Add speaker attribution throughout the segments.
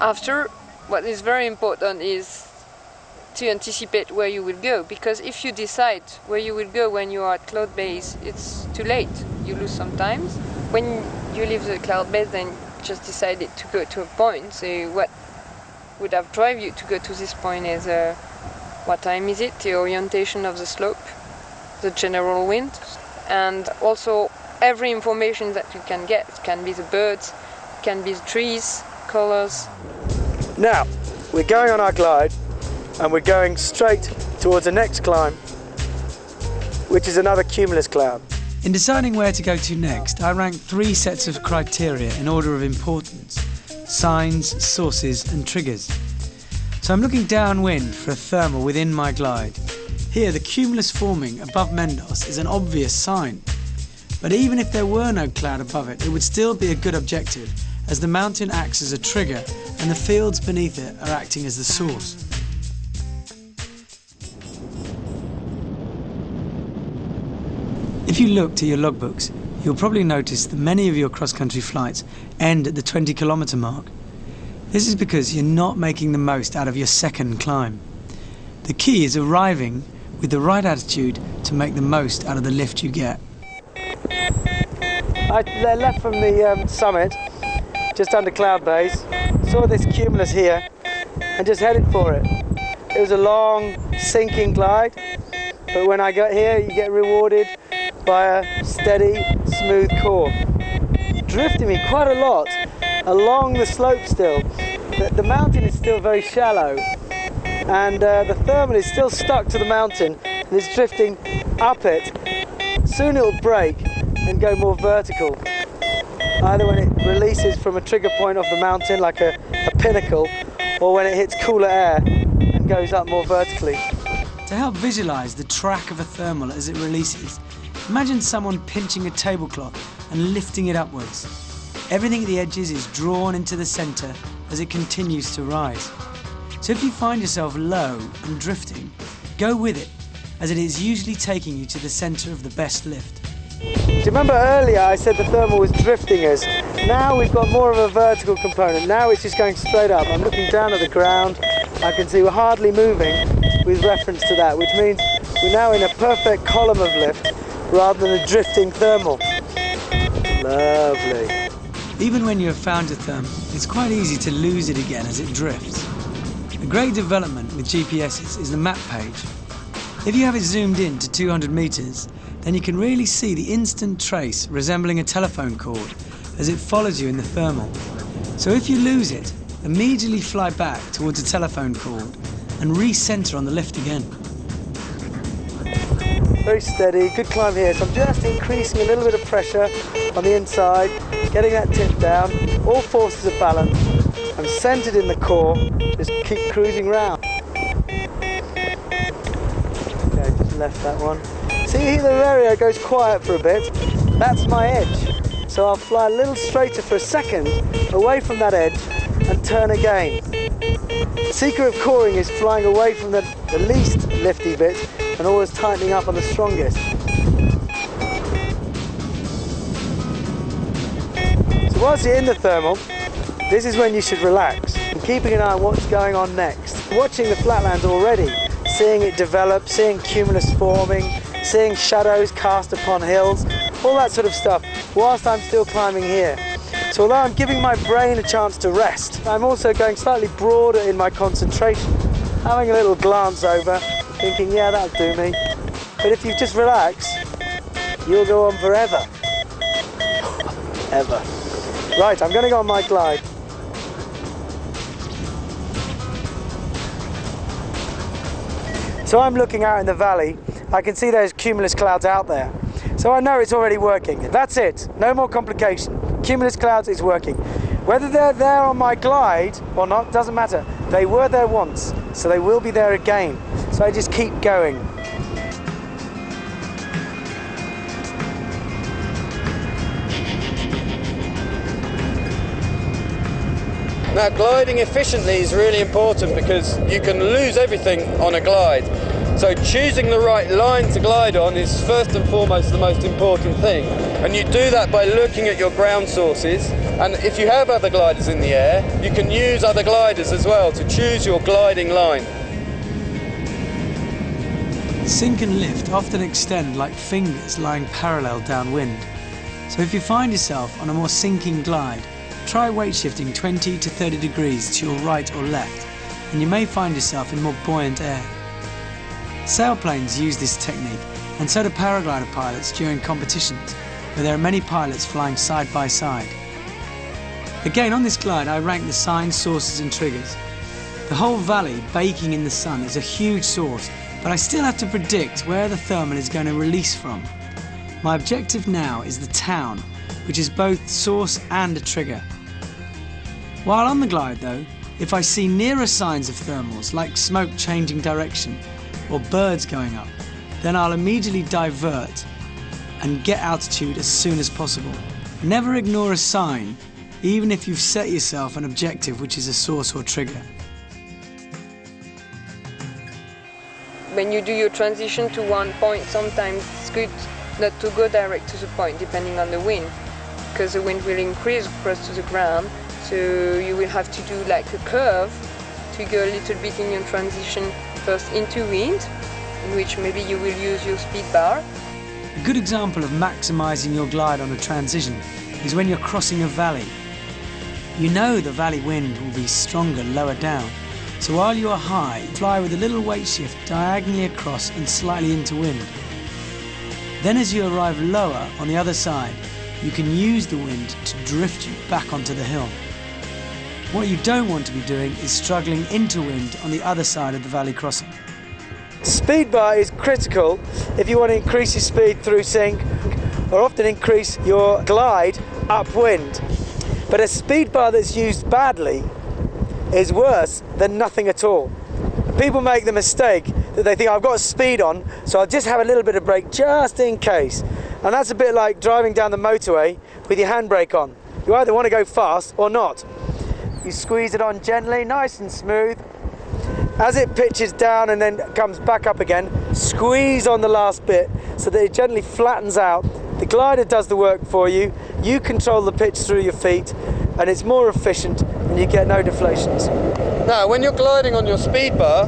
Speaker 1: After, what is very important is to anticipate where you will go, because if you decide where you will go when you are at cloud base, it's too late. You lose some time. When you leave the cloud base, then just decided to go to a point. So what would have drive you to go to this point is what time is it, the orientation of the slope, the general wind, and also every information that you can get. It can be the birds, it can be the trees, colors.
Speaker 2: Now, we're going on our glide and we're going straight towards the next climb, which is another cumulus cloud.
Speaker 3: In deciding where to go to next, I ranked 3 sets of criteria in order of importance: signs, sources and triggers. So I'm looking downwind for a thermal within my glide. Here, the cumulus forming above Mendos is an obvious sign. But even if there were no cloud above it, it would still be a good objective, as the mountain acts as a trigger and the fields beneath it are acting as the source. If you looked at your logbooks, you'll probably notice that many of your cross-country flights end at the 20-kilometre mark. This is because you're not making the most out of your second climb. The key is arriving with the right attitude to make the most out of the lift you get.
Speaker 2: I left from the summit, just under cloud base, saw this cumulus here and just headed for it. It was a long sinking glide, but when I got here you get rewarded by a steady, smooth core. Drifting me quite a lot along the slope still. The mountain is still very shallow and the thermal is still stuck to the mountain and it's drifting up it. Soon it'll break and go more vertical, either when it releases from a trigger point of the mountain like a pinnacle, or when it hits cooler air and goes up more vertically.
Speaker 3: To help visualise the track of a thermal as it releases, imagine someone pinching a tablecloth and lifting it upwards. Everything at the edges is drawn into the centre as it continues to rise. So if you find yourself low and drifting, go with it, as it is usually taking you to the centre of the best lift.
Speaker 2: Do you remember earlier I said the thermal was drifting us? Now we've got more of a vertical component. Now it's just going straight up. I'm looking down at the ground. I can see we're hardly moving with reference to that, which means we're now in a perfect column of lift rather than a drifting thermal. Lovely.
Speaker 3: Even when you have found a thermal, it's quite easy to lose it again as it drifts. A great development with GPSs is the map page. If you have it zoomed in to 200 metres, then you can really see the instant trace resembling a telephone cord as it follows you in the thermal. So if you lose it, immediately fly back towards a telephone cord and re-centre on the lift again.
Speaker 2: Very steady, good climb here. So I'm just increasing a little bit of pressure on the inside, getting that tip down, all forces of balance. I'm centred in the core, just keep cruising round. Okay, just left that one. See here the area goes quiet for a bit, that's my edge. So I'll fly a little straighter for a second away from that edge and turn again. The secret of coring is flying away from the least lifty bit and always tightening up on the strongest. So whilst you're in the thermal, this is when you should relax and keeping an eye on what's going on next. Watching the flatlands already, seeing it develop, seeing cumulus forming, seeing shadows cast upon hills, all that sort of stuff, whilst I'm still climbing here. So although I'm giving my brain a chance to rest, I'm also going slightly broader in my concentration, having a little glance over, thinking, yeah, that'll do me. But if you just relax, you'll go on forever. Ever. Right, I'm going to go on my glide. So I'm looking out in the valley. I can see those cumulus clouds out there. So I know it's already working. That's it. No more complication. Cumulus clouds is working. Whether they're there on my glide or not, doesn't matter. They were there once, so they will be there again. So I just keep going.
Speaker 4: Now, gliding efficiently is really important because you can lose everything on a glide. So choosing the right line to glide on is first and foremost the most important thing. And you do that by looking at your ground sources And if you have other gliders in the air, you can use other gliders as well to choose your gliding line.
Speaker 3: Sink and lift often extend like fingers lying parallel downwind. So if you find yourself on a more sinking glide, try weight shifting 20 to 30 degrees to your right or left, and you may find yourself in more buoyant air. Sailplanes use this technique, and so do paraglider pilots during competitions, where there are many pilots flying side by side. Again, on this glide I rank the signs, sources and triggers. The whole valley baking in the sun is a huge source, but I still have to predict where the thermal is going to release from. My objective now is the town, which is both source and a trigger. While on the glide though, if I see nearer signs of thermals like smoke changing direction or birds going up, then I'll immediately divert and get altitude as soon as possible. Never ignore a sign, even if you've set yourself an objective which is a source or trigger.
Speaker 1: When you do your transition to one point, sometimes it's good not to go direct to the point, depending on the wind, because the wind will increase close to the ground, so you will have to do like a curve to go a little bit in your transition first into wind, in which maybe you will use your speed bar.
Speaker 3: A good example of maximising your glide on a transition is when you're crossing a valley. You know the valley wind will be stronger lower down, so while you are high, fly with a little weight shift diagonally across and slightly into wind. Then as you arrive lower on the other side, you can use the wind to drift you back onto the hill. What you don't want to be doing is struggling into wind on the other side of the valley crossing.
Speaker 2: Speed bar is critical if you want to increase your speed through sink or often increase your glide upwind. But a speed bar that's used badly is worse than nothing at all. People make the mistake that they think I've got a speed on, so I'll just have a little bit of brake just in case. And that's a bit like driving down the motorway with your handbrake on. You either want to go fast or not. You squeeze it on gently, nice and smooth. As it pitches down and then comes back up again, squeeze on the last bit so that it gently flattens out. The glider does the work for you. You control the pitch through your feet, and it's more efficient and you get no deflations.
Speaker 4: Now, when you're gliding on your speed bar,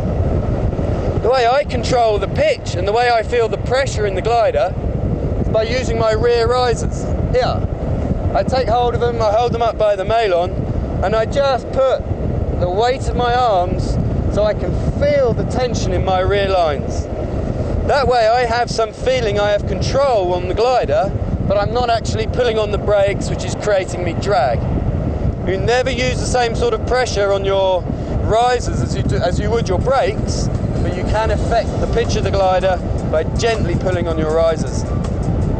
Speaker 4: the way I control the pitch and the way I feel the pressure in the glider is by using my rear risers. Here, I take hold of them, I hold them up by the mailon, and I just put the weight of my arms so I can feel the tension in my rear lines. That way I have some feeling I have control on the glider, but I'm not actually pulling on the brakes, which is creating me drag. You never use the same sort of pressure on your risers as you would your brakes, but you can affect the pitch of the glider by gently pulling on your risers.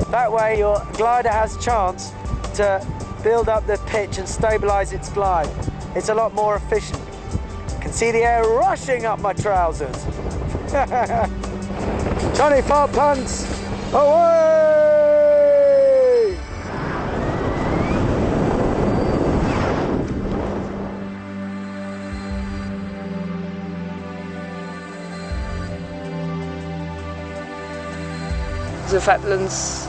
Speaker 2: That way your glider has a chance to build up the pitch and stabilise its glide. It's a lot more efficient. I can see the air rushing up my trousers. Johnny Fart Pants, away!
Speaker 1: The Fatlands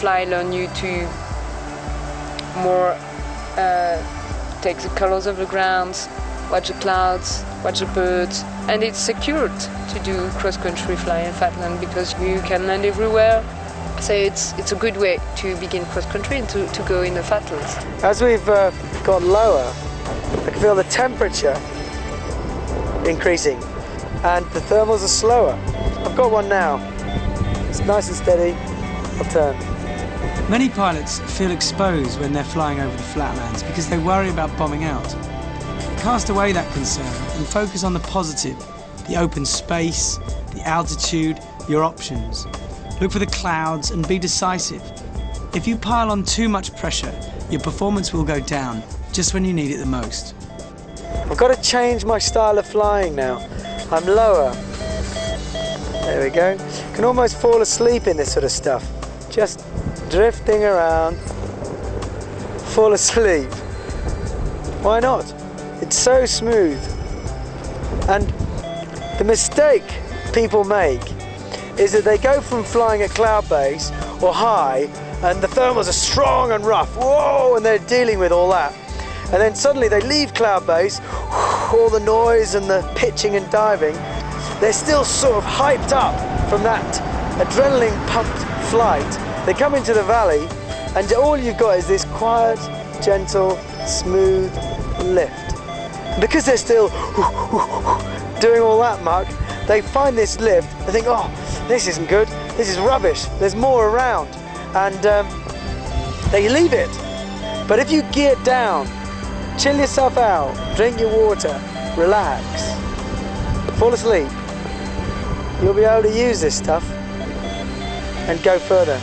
Speaker 1: fly learn you to more take the colors of the ground, watch the clouds, watch the birds, and it's secured to do cross-country fly in Fatland because you can land everywhere. So it's a good way to begin cross-country and to go in the Fatlands.
Speaker 2: As we've got lower, I can feel the temperature increasing and the thermals are slower. I've got one now. It's nice and steady. I'll turn.
Speaker 3: Many pilots feel exposed when they're flying over the flatlands because they worry about bombing out. Cast away that concern and focus on the positive, the open space, the altitude, your options. Look for the clouds and be decisive. If you pile on too much pressure, your performance will go down just when you need it the most.
Speaker 2: I've got to change my style of flying now. I'm lower. There we go. Can almost fall asleep in this sort of stuff. Just drifting around, fall asleep. Why not? It's so smooth. And the mistake people make is that they go from flying at cloud base or high and the thermals are strong and rough. Whoa, and they're dealing with all that. And then suddenly they leave cloud base, all the noise and the pitching and diving. They're still sort of hyped up from that adrenaline pumped flight. They come into the valley, and all you've got is this quiet, gentle, smooth lift. And because they're still doing all that muck, they find this lift, they think, oh, this isn't good, this is rubbish, there's more around, and they leave it. But if you gear down, chill yourself out, drink your water, relax, fall asleep, you'll be able to use this stuff and go further.